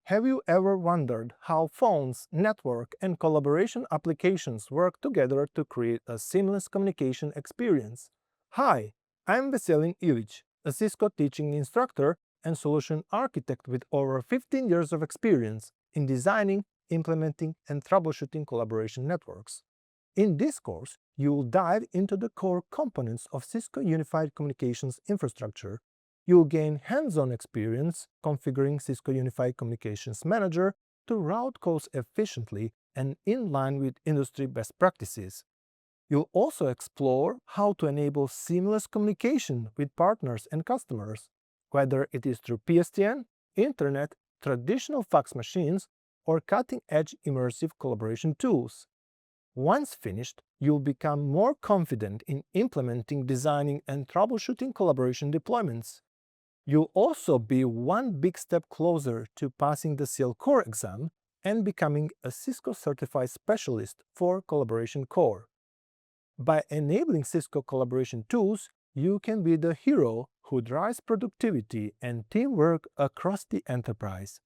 Have you ever wondered how phones, network, and collaboration applications work together to create a seamless communication experience? Hi, I'm Veselin Ilic, a Cisco teaching instructor and solution architect with over 15 years of experience in designing, implementing, and troubleshooting collaboration networks. In this course, you will dive into the core components of Cisco Unified Communications infrastructure. You'll gain hands-on experience configuring Cisco Unified Communications Manager to route calls efficiently and in line with industry best practices. You'll also explore how to enable seamless communication with partners and customers, whether it is through PSTN, Internet, traditional fax machines, or cutting-edge immersive collaboration tools. Once finished, you'll become more confident in implementing, designing, and troubleshooting collaboration deployments. You'll also be one big step closer to passing the CLCOR exam and becoming a Cisco certified specialist for Collaboration Core. By enabling Cisco collaboration tools, you can be the hero who drives productivity and teamwork across the enterprise.